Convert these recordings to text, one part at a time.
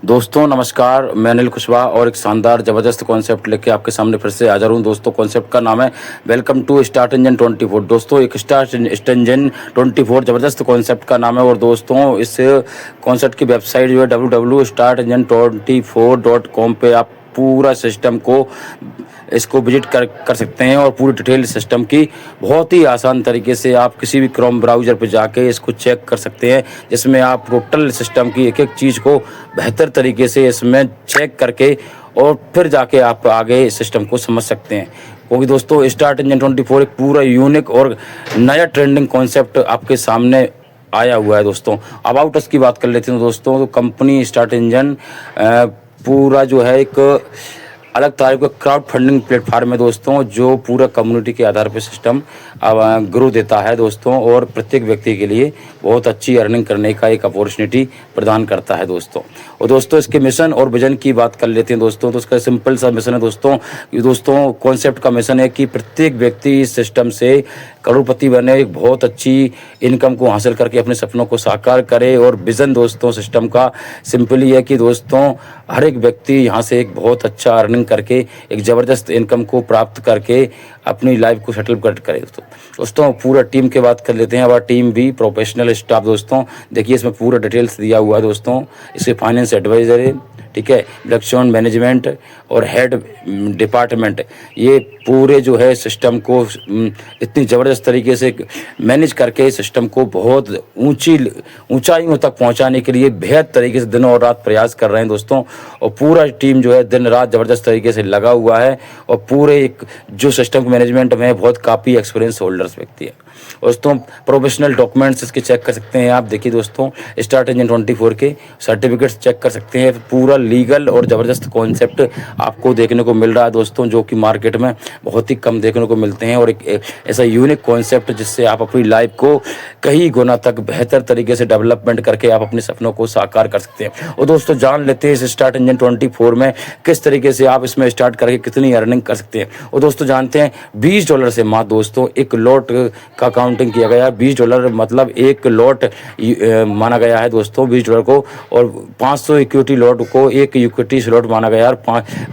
दोस्तों नमस्कार, मैं अनिल कुशवाहा और एक शानदार ज़बरदस्त कॉन्सेप्ट लेके आपके सामने फिर से हाज़िर हूँ। दोस्तों कॉन्सेप्ट का नाम है वेलकम टू स्टार्ट इंजन 24। दोस्तों एक स्टार्ट इंजन 24 ज़बरदस्त कॉन्सेप्ट का नाम है। और दोस्तों इस कॉन्सेप्ट की वेबसाइट जो है www.startengine24.com पे आप पूरा सिस्टम को इसको विजिट कर सकते हैं और पूरी डिटेल सिस्टम की बहुत ही आसान तरीके से आप किसी भी क्रोम ब्राउज़र पे जाके इसको चेक कर सकते हैं, जिसमें आप टोटल सिस्टम की एक एक चीज़ को बेहतर तरीके से इसमें चेक करके और फिर जाके आप आगे सिस्टम को समझ सकते हैं। क्योंकि दोस्तों स्टार्ट इंजन 24 एक पूरा यूनिक और नया ट्रेंडिंग कॉन्सेप्ट आपके सामने आया हुआ है। दोस्तों अबाउट अस की बात कर लेते हैं दोस्तों, तो कंपनी स्टार्ट इंजन पूरा जो है एक अलग तरह का क्राउड फंडिंग प्लेटफार्म है दोस्तों, जो पूरा कम्युनिटी के आधार पर सिस्टम ग्रो देता है दोस्तों, और प्रत्येक व्यक्ति के लिए बहुत अच्छी अर्निंग करने का एक अपॉर्चुनिटी प्रदान करता है दोस्तों। और दोस्तों इसके मिशन और विजन की बात कर लेते हैं दोस्तों, तो उसका सिंपल सा मिशन है दोस्तों। दोस्तों कॉन्सेप्ट का मिशन है कि प्रत्येक व्यक्ति इस सिस्टम से करोड़पति बने, एक बहुत अच्छी इनकम को हासिल करके अपने सपनों को साकार करे। और विज़न दोस्तों सिस्टम का सिंपली है कि दोस्तों हर एक व्यक्ति यहाँ से एक बहुत अच्छा अर्निंग करके एक ज़बरदस्त इनकम को प्राप्त करके अपनी लाइफ को सेटल करे। दोस्तों पूरा टीम की बात कर लेते हैं। हमारा टीम भी प्रोफेशनल स्टाफ दोस्तों, देखिए इसमें पूरा डिटेल्स दिया हुआ है दोस्तों। इसके फाइनेंस एडवाइजर है, ठीक है, इलेक्शन मैनेजमेंट और हेड डिपार्टमेंट, ये पूरे जो है सिस्टम को इतनी ज़बरदस्त तरीके से मैनेज करके सिस्टम को बहुत ऊंचाइयों तक पहुंचाने के लिए बेहद तरीके से दिन और रात प्रयास कर रहे हैं दोस्तों। और पूरा टीम जो है दिन रात ज़बरदस्त तरीके से लगा हुआ है, और पूरे एक जो सिस्टम मैनेजमेंट में बहुत काफ़ी एक्सपीरियंस होल्डर्स व्यक्ति है दोस्तों। प्रोफेशनल डॉक्यूमेंट्स इसके चेक कर सकते हैं आप, देखिए दोस्तों स्टार्ट इंजन 24 के सर्टिफिकेट्स चेक कर सकते हैं। पूरा लीगल और ज़बरदस्त कॉन्सेप्ट आपको देखने को मिल रहा है दोस्तों, जो कि मार्केट में बहुत ही कम देखने को मिलते हैं। और एक ऐसा यूनिक कॉन्सेप्ट जिससे आप अपनी लाइफ को कई गुना तक बेहतर तरीके से डेवलपमेंट करके आप अपने सपनों को साकार कर सकते हैं। और दोस्तों जान लेते हैं इस स्टार्ट इंजन 24 में किस तरीके से आप इसमें स्टार्ट करके कितनी अर्निंग कर सकते हैं। और दोस्तों जानते हैं $20 से मात्र दोस्तों एक लॉट का काउंटिंग किया गया है। $20 मतलब एक लॉट माना गया है दोस्तों $20 को, और 500 इक्विटी लॉट को एक इक्विटी स्लॉट माना गया है।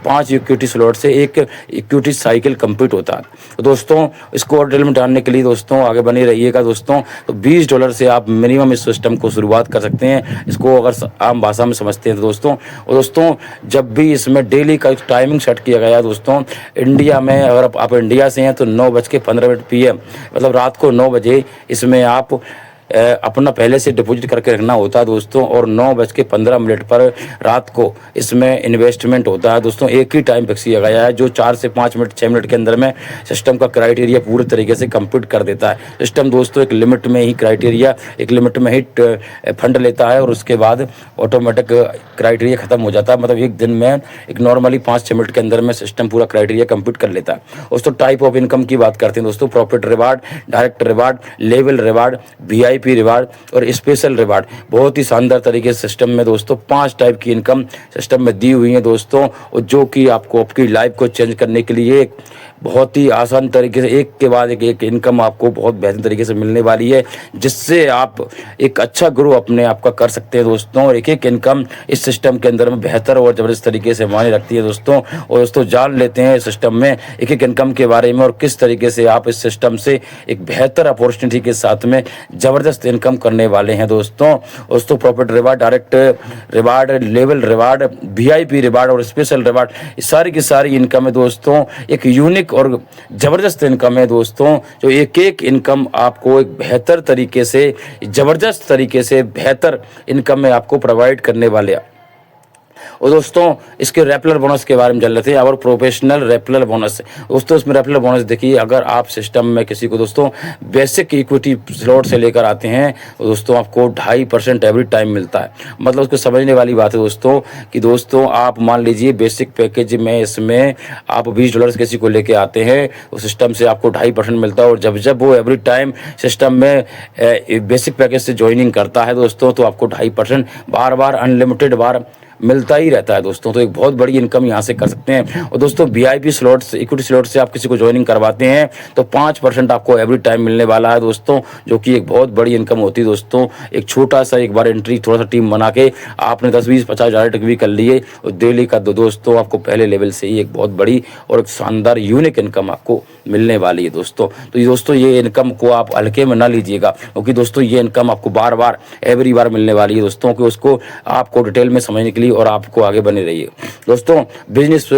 5 इक्विटी स्लॉट से एक इक्विटी साइकिल कंप्लीट होता है। तो दोस्तों इसको और डिटेल में जानने के लिए दोस्तों आगे बने रहिएगा दोस्तों। तो $20 से आप मिनिमम इस सिस्टम को शुरुआत कर सकते हैं, इसको अगर आम भाषा में समझते हैं तो दोस्तों। और दोस्तों जब भी इसमें डेली का टाइमिंग सेट किया गया है दोस्तों, इंडिया में अगर आप इंडिया से हैं तो 9:15 PM मतलब रात को 9 बजे इसमें आप अपना पहले से डिपॉजिट करके रखना होता है दोस्तों। और 9:15 पर रात को इसमें इन्वेस्टमेंट होता है दोस्तों। एक ही टाइम फिक्स किया गया है, जो 4 से 5 मिनट 6 मिनट के अंदर में सिस्टम का क्राइटेरिया पूरे तरीके से कंप्लीट कर देता है। सिस्टम दोस्तों एक लिमिट में ही क्राइटेरिया, एक लिमिट में ही फंड लेता है, और उसके बाद ऑटोमेटिक क्राइटेरिया ख़त्म हो जाता है। मतलब एक दिन में एक नॉर्मली 5-6 मिनट के अंदर में सिस्टम पूरा क्राइटेरिया कंप्लीट कर लेता है दोस्तों। टाइप ऑफ इनकम की बात करते हैं दोस्तों, profit reward, direct reward, level reward, VIP reward और स्पेशल रिवार्ड। बहुत ही शानदार तरीके से सिस्टम में दोस्तों 5 टाइप की इनकम सिस्टम में दी हुई है दोस्तों, और जो कि आपको आपकी लाइफ को चेंज करने के लिए बहुत ही आसान तरीके से एक के बाद एक इनकम आपको बहुत बेहतर तरीके से मिलने वाली है, जिससे आप एक अच्छा ग्रो अपने आप का कर सकते हैं दोस्तों। और एक एक इनकम इस सिस्टम के अंदर में बेहतर और ज़बरदस्त तरीके से मायने रखती है दोस्तों। और दोस्तों जान लेते हैं सिस्टम में एक एक इनकम के बारे में, और किस तरीके से आप इस सिस्टम से एक बेहतर अपॉर्चुनिटी के साथ में ज़बरदस्त इनकम करने वाले हैं दोस्तों। Profit reward, direct reward, level reward, VIP reward और स्पेशल रिवार्ड, सारी की सारी इनकम है दोस्तों। एक यूनिक और ज़बरदस्त इनकम है दोस्तों, जो एक एक इनकम आपको एक बेहतर तरीके से, ज़बरदस्त तरीके से बेहतर इनकम में आपको प्रोवाइड करने वाले हैं। और दोस्तों इसके रेफरल बोनस के बारे में जान लेते हैं। और प्रोफेशनल रेफरल बोनस दोस्तों, इसमें रेफरल बोनस देखिए, अगर आप सिस्टम में किसी को दोस्तों बेसिक इक्विटी स्लॉट से लेकर आते हैं तो दोस्तों आपको 2.5% एवरी टाइम मिलता है। मतलब उसको समझने वाली बात है दोस्तों कि दोस्तों आप मान लीजिए बेसिक पैकेज में इसमें आप $20 किसी को लेके आते हैं तो सिस्टम से आपको 2.5% मिलता है। और जब वो एवरी टाइम सिस्टम में बेसिक पैकेज से ज्वाइनिंग करता है दोस्तों, तो आपको 2.5% बार बार अनलिमिटेड बार मिलता ही रहता है दोस्तों। तो एक बहुत बड़ी इनकम यहाँ से कर सकते हैं। और दोस्तों VIP स्लॉट्स, इक्विटी स्लॉट से आप किसी को ज्वाइनिंग करवाते हैं तो 5% आपको एवरी टाइम मिलने वाला है दोस्तों, जो कि एक बहुत बड़ी इनकम होती है दोस्तों। एक छोटा सा एक बार एंट्री, थोड़ा सा टीम बना के आपने 10 20 50 डायरेक्ट भी कर लिए और डेली का दोस्तों आपको पहले लेवल से ही एक बहुत बड़ी और एक शानदार यूनिक इनकम आपको मिलने वाली है दोस्तों। तो दोस्तों ये इनकम को आप हल्के में ना लीजिएगा, क्योंकि दोस्तों ये इनकम आपको बार बार एवरी बार मिलने वाली है दोस्तों, कि उसको आपको डिटेल में समझने के लिए और आपको आगे बने रहिए दोस्तों। बिजनेस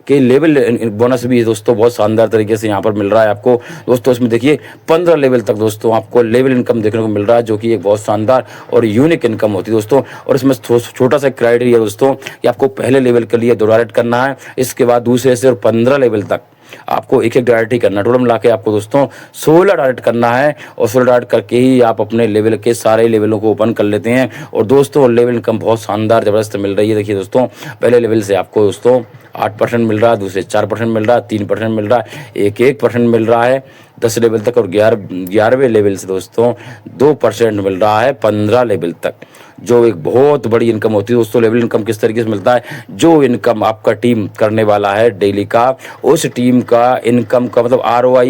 के लेवल बोनस भी दोस्तों बहुत शानदार तरीके से यहाँ पर मिल रहा है आपको दोस्तों। इसमें देखिए 15 लेवल तक दोस्तों आपको लेवल इनकम देखने को मिल रहा है, जो कि एक बहुत शानदार और यूनिक इनकम होती है दोस्तों। और इसमें छोटा सा क्राइटेरिया दोस्तों कि आपको पहले लेवल के लिए 2 डायरेक्ट करना है, इसके बाद दूसरे से और 15 लेवल तक आपको एक डायरेक्ट ही करना है। टोटल मिला के आपको दोस्तों 16 डायरेक्ट करना है और 16 डायरेक्ट करके ही आप अपने लेवल के सारे लेवलों को ओपन कर लेते हैं। और दोस्तों लेवल इनकम बहुत शानदार ज़बरदस्त मिल रही है। देखिए दोस्तों पहले लेवल से आपको दोस्तों 8% मिल रहा है, दूसरे 4% मिल रहा है, 3% मिल रहा है, 1% मिल रहा है 10 लेवल तक, और 11वें लेवल से दोस्तों 2% मिल रहा है 15 लेवल तक, जो एक बहुत बड़ी इनकम होती है दोस्तों। लेवल इनकम किस तरीके से मिलता है, जो इनकम आपका टीम करने वाला है डेली का, उस टीम का इनकम का मतलब ROI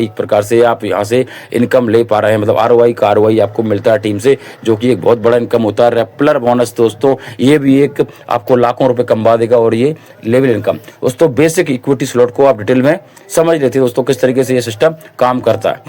एक प्रकार से आप यहाँ से इनकम ले पा रहे हैं। मतलब ROI आपको मिलता है टीम से, जो कि एक बहुत बड़ा इनकम होता है। रेफरल बोनस दोस्तों ये भी एक आपको लाखों रुपए कमा देगा। और ये लेवल इनकम दोस्तों बेसिक इक्विटी स्लॉट को आप डिटेल में समझ लेते हैं दोस्तों, किस तरीके से ये सिस्टम काम करता है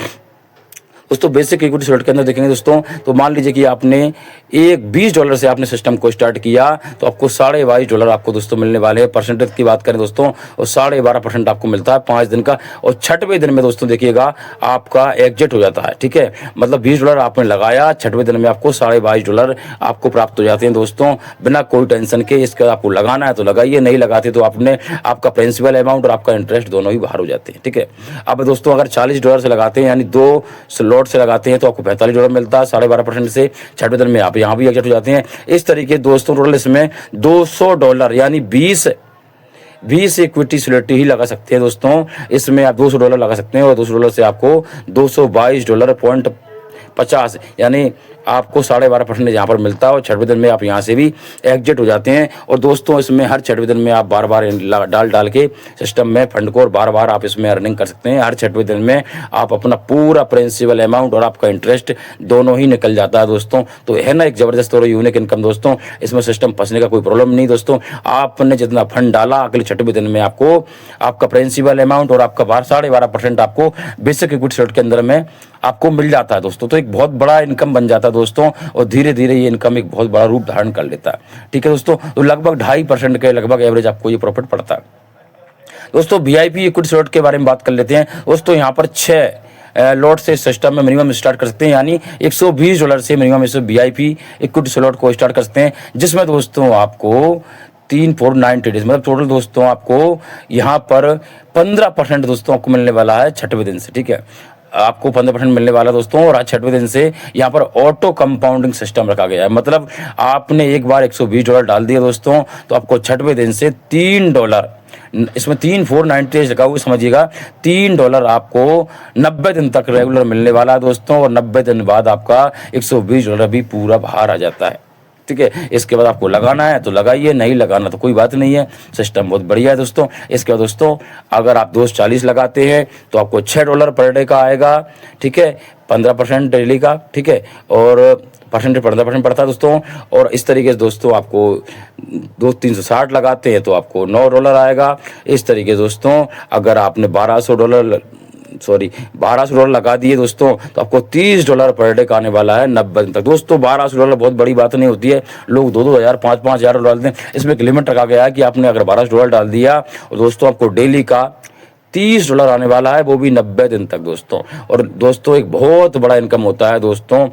दोस्तों। बेसिक इक्विटी स्लॉट के अंदर देखेंगे दोस्तों, तो मान लीजिए कि आपने एक $20 से आपने सिस्टम को स्टार्ट किया तो आपको $22.5 आपको दोस्तों मिलने वाले हैं। परसेंटेज की बात करें दोस्तों, और 12.5% आपको मिलता है 5 दिन का। और 6वें दिन में दोस्तों देखिएगा आपका एग्जिट हो जाता है, ठीक है। मतलब $20 आपने लगाया, 6वें दिन में आपको $22.5 आपको प्राप्त हो जाते हैं दोस्तों, बिना कोई टेंशन के। इसका आपको लगाना है तो लगाइए, नहीं लगाते तो आपने आपका प्रिंसिपल अमाउंट और आपका इंटरेस्ट दोनों ही बाहर हो जाते हैं, ठीक है। अब दोस्तों अगर $40 से लगाते हैं, यानी 2 स्लॉट से लगाते हैं, तो आपको $45 मिलता है 12.5% से। 6वें दिन में आप यहाँ भी एग्जिट हो जाते हैं। इस तरीके दोस्तों टोटल इसमें $200 यानी 20 इक्विटी स्लॉट ही लगा सकते हैं दोस्तों। इसमें आप $200 लगा सकते हैं और $200 से आपको $222.50 यानी आपको 12.5% यहाँ पर मिलता है। और 6वें दिन में आप यहाँ से भी एग्जिट हो जाते हैं। और दोस्तों इसमें हर 6वें दिन में आप बार बार डाल के सिस्टम में फंड को और बार बार आप इसमें अर्निंग कर सकते हैं। हर 6वें दिन में आप अपना पूरा प्रिंसिपल अमाउंट और आपका इंटरेस्ट दोनों ही निकल जाता है दोस्तों। तो है ना एक ज़बरदस्त और यूनिक इनकम दोस्तों। इसमें सिस्टम फंसने का कोई प्रॉब्लम नहीं दोस्तों। आपने जितना फंड डाला अगले 6वें दिन में आपको आपका प्रिंसिपल अमाउंट और आपका 12.5% आपको बेसिक इक्विटी स्लॉट के अंदर में आपको मिल जाता है दोस्तों। तो एक बहुत बड़ा इनकम बन जाता है दोस्तों, और धीरे धीरे ये इनकम एक बहुत बड़ा रूप धारण कर लेता है, ठीक है दोस्तों। तो लगभग 2.5% के लगभग एवरेज आपको ये प्रॉफिट पड़ता है दोस्तों। VIP इक्विटी स्लॉट के बारे में बात कर लेते हैं दोस्तों। यहाँ पर 6 लॉट से सिस्टम में मिनिमम स्टार्ट कर सकते हैं, यानी $120 से मिनिमम इस VIP इक्विटी स्लॉट को स्टार्ट कर सकते हैं, जिसमें दोस्तों आपको 3 4 9 ट्रेड्स मतलब टोटल दोस्तों आपको यहाँ पर 15% दोस्तों आपको मिलने वाला है 6वें दिन से, ठीक है। आपको 15% मिलने वाला दोस्तों। और आज 6वें दिन से यहाँ पर ऑटो कंपाउंडिंग सिस्टम रखा गया है। मतलब आपने एक बार $120 डाल दिया दोस्तों, तो आपको 6वें दिन से $3, इसमें 3 4 9 ट्रेड्स लगा हुआ समझिएगा, $3 आपको 90 दिन तक रेगुलर मिलने वाला है दोस्तों। और 90 दिन बाद आपका $120 भी पूरा बाहर आ जाता है, ठीक है। इसके बाद आपको लगाना है तो लगाइए, नहीं लगाना तो कोई बात नहीं है। सिस्टम बहुत बढ़िया है दोस्तों। इसके बाद दोस्तों अगर आप 240 लगाते हैं तो आपको $6 पर डे का आएगा, ठीक है। 15% डेली का, ठीक है। और 15% पड़ता है दोस्तों। और इस तरीके से दोस्तों आपको 360 लगाते हैं तो आपको $9 आएगा। इस तरीके से दोस्तों अगर आपने $1200 लगा दिए दोस्तों, तो आपको $30 पर डे का आने वाला है 90 दिन तक दोस्तों। $1200 बहुत बड़ी बात नहीं होती है, लोग 2-2 हज़ार 5-5 हज़ार डालते हैं। इसमें एक लिमिट रखा गया है कि आपने अगर $1200 डाल दिया और दोस्तों आपको डेली का $30 आने वाला है, वो भी 90 दिन तक दोस्तों। और दोस्तों एक बहुत बड़ा इनकम होता है दोस्तों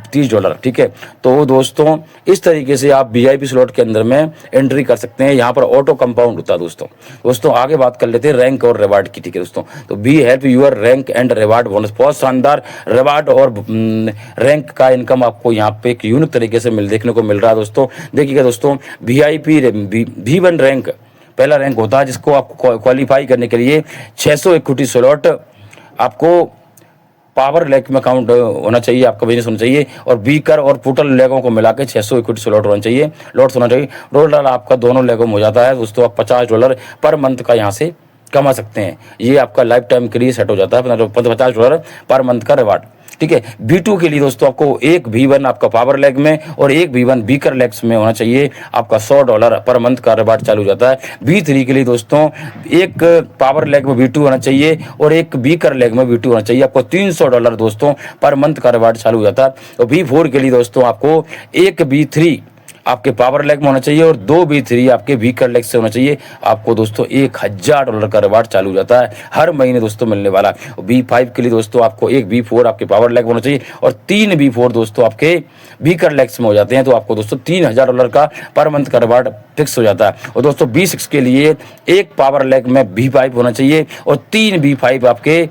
$30, ठीक है। तो दोस्तों इस तरीके से आप VIP स्लॉट के अंदर में एंट्री कर सकते हैं। यहाँ पर ऑटो कंपाउंड होता है दोस्तों। आगे बात कर लेते हैं रैंक और रिवार्ड की, ठीक है दोस्तों। तो be help your rank and reward bonus, बहुत शानदार रिवार्ड और रैंक का इनकम आपको यहाँ पे एक यूनिक तरीके से देखने को मिल रहा है दोस्तों। देखिएगा दोस्तों VIP V1 रैंक पहला रैंक होता है, जिसको आपको क्वालिफाई करने के लिए 600 इक्विटी स्लॉट आपको पावर लेग में काउंट होना चाहिए, आपका बिजनेस होना चाहिए, और वीकर और पुटल लेगों को मिला के 600 इक्विटी स्लॉट होना चाहिए, लॉट्स होना चाहिए। टोटल आपका दोनों लेगों में हो जाता है दोस्तों, आप $50 पर मंथ का यहाँ से कमा सकते हैं। ये आपका लाइफ टाइम के लिए सेट हो जाता है, $50 पर मंथ का रिवार्ड। ठीक है। B2 के लिए दोस्तों आपको एक V1 आपका पावर लेग में और एक V1 बीकर लेग्स में होना चाहिए, आपका $100 पर मंथ का रिवार्ड चालू हो जाता है। B3 के लिए दोस्तों एक पावर लेग में V2 होना चाहिए और एक बीकर लेग में V2 होना चाहिए, आपको $300 दोस्तों पर मंथ का रिवार्ड चालू हो जाता है। और B4 के लिए दोस्तों आपको एक B3 आपके पावर लेग में होना चाहिए और 2 B3 आपके वीकर लेग से होना चाहिए, आपको दोस्तों $1000 का रिवार्ड चालू हो जाता है हर महीने दोस्तों मिलने वाला। B5 के लिए दोस्तों आपको एक B4 आपके पावर लेग में होना चाहिए और 3 B4 दोस्तों आपके वीकर लेग्स में हो जाते हैं, तो आपको दोस्तों $3000 का पर मंथ का रिवार्ड फिक्स हो जाता है। और दोस्तों B6 के लिए एक पावर लेग में B5 होना चाहिए और 3 B5 आपके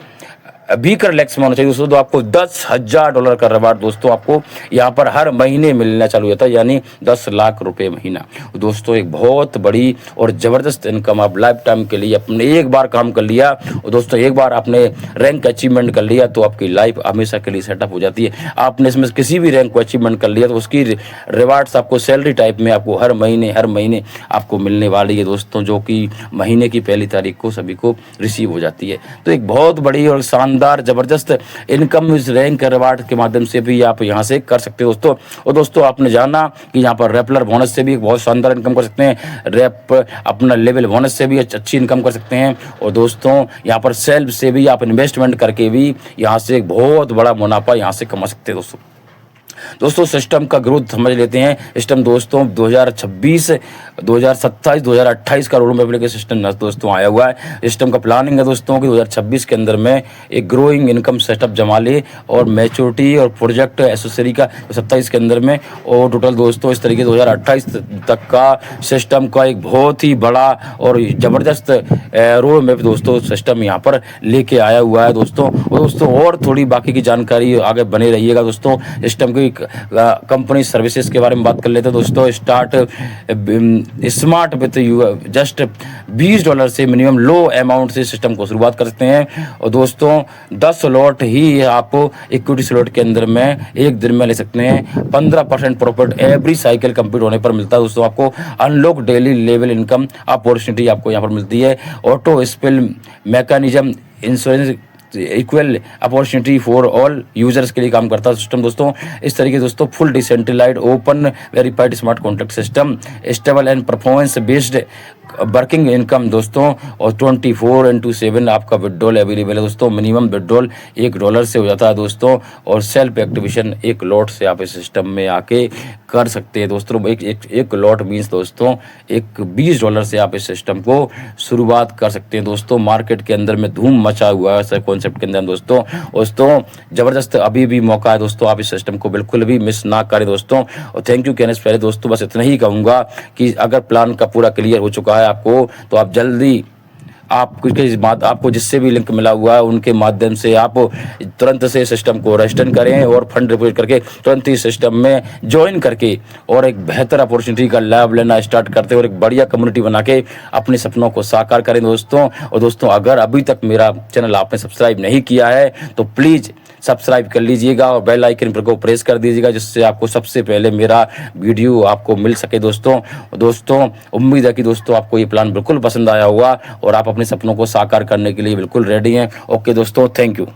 बीकर लेग्स में होना चाहिए दोस्तों, तो आपको $10,000 का रिवार्ड दोस्तों आपको यहाँ पर हर महीने मिलना चालू होता है, यानी 10 लाख रुपए महीना। दोस्तों एक बहुत बड़ी और ज़बरदस्त इनकम आप लाइफ टाइम के लिए अपने एक बार काम कर लिया और दोस्तों एक बार आपने रैंक अचीवमेंट कर लिया तो आपकी लाइफ हमेशा के लिए सेटअप हो जाती है। आपने इसमें किसी भी रैंक को अचीवमेंट कर लिया तो उसकी रिवार्ड्स आपको सैलरी टाइप में आपको हर महीने आपको मिलने वाली है दोस्तों, जो कि महीने की पहली तारीख को सभी को रिसीव हो जाती है। तो एक बहुत बड़ी और शानदार ज़बरदस्त इनकम इस रैंक रिवार्ड के माध्यम से भी आप यहाँ से कर सकते हो दोस्तों। और दोस्तों आपने जाना कि यहाँ पर रेपलर बोनस से भी बहुत शानदार इनकम कर सकते हैं, रैप अपना लेवल बोनस से भी अच्छी इनकम कर सकते हैं, और दोस्तों यहाँ पर सेल्फ से भी आप इन्वेस्टमेंट करके भी यहाँ से एक बहुत बड़ा मुनाफा यहाँ से कमा सकते हैं दोस्तों। सिस्टम का ग्रोथ समझ लेते हैं। सिस्टम दोस्तों 2026, 2027, 2028 का रोड मैप के सिस्टम दोस्तों आया हुआ है। सिस्टम का प्लानिंग है दोस्तों कि 2026 के अंदर में एक ग्रोइंग इनकम सेटअप जमा ले और मैच्योरिटी और प्रोजेक्ट एसेसरी का 27 के अंदर में, और टोटल दोस्तों इस तरीके 2028 तक का सिस्टम का एक बहुत ही बड़ा और ज़बरदस्त रोड मैप दोस्तों सिस्टम यहाँ पर लेके आया हुआ है दोस्तों। और दोस्तों और थोड़ी बाकी की जानकारी आगे बने रहिएगा दोस्तों। सिस्टम की कंपनी सर्विसेज के बारे में बात कर लेते हैं दोस्तों। स्टार्ट स्मार्ट विथ जस्ट $20 से मिनिमम लो अमाउंट से सिस्टम को शुरुआत कर सकते हैं, और दोस्तों 10 स्लॉट ही आप इक्विटी स्लॉट के अंदर में एक दिन में ले सकते हैं। 15% प्रॉफिट एवरी साइकिल कंप्लीट होने पर मिलता है दोस्तों। आपको unlock daily level income opportunity आपको यहाँ पर मिलती है। Auto spill mechanism insurance equal opportunity for all users के लिए काम करता है सिस्टम दोस्तों। इस तरीके दोस्तों full decentralized open verified smart contract system, stable and performance based working income दोस्तों, और 24/7 आपका विड्रॉल अवेलेबल है दोस्तों। मिनिमम विड्रॉल $1 से हो जाता है दोस्तों, और सेल्फ एक्टिवेशन एक लॉट से आप इस सिस्टम में आके कर सकते हैं दोस्तों। एक लॉट मीन्स दोस्तों एक $20 से आप इस सिस्टम को शुरुआत कर सकते हैं दोस्तों। मार्केट के अंदर में धूम मचा हुआ है सर कॉन्सेप्ट के अंदर दोस्तों ज़बरदस्त अभी भी मौका है दोस्तों, आप इस सिस्टम को बिल्कुल भी मिस ना करें दोस्तों। और थैंक यू कहने से पहले दोस्तों बस इतना ही कहूँगा कि अगर प्लान का पूरा क्लियर हो चुका है आपको, तो आप जल्दी आपको जिससे भी लिंक मिला हुआ है उनके माध्यम से आप तुरंत से सिस्टम को रजिस्टर करें और फंड डिपॉजिट करके तुरंत ही सिस्टम में ज्वाइन करके और एक बेहतर अपॉर्चुनिटी का लाभ लेना स्टार्ट करते हैं और एक बढ़िया कम्युनिटी बना के अपने सपनों को साकार करें दोस्तों। और दोस्तों अगर अभी तक मेरा चैनल आपने सब्सक्राइब नहीं किया है तो प्लीज़ सब्सक्राइब कर लीजिएगा और बेल आइकन पर को प्रेस कर दीजिएगा, जिससे आपको सबसे पहले मेरा वीडियो आपको मिल सके दोस्तों। उम्मीद है कि दोस्तों आपको ये प्लान बिल्कुल पसंद आया होगा और आप अपने सपनों को साकार करने के लिए बिल्कुल रेडी हैं। ओके दोस्तों, थैंक यू।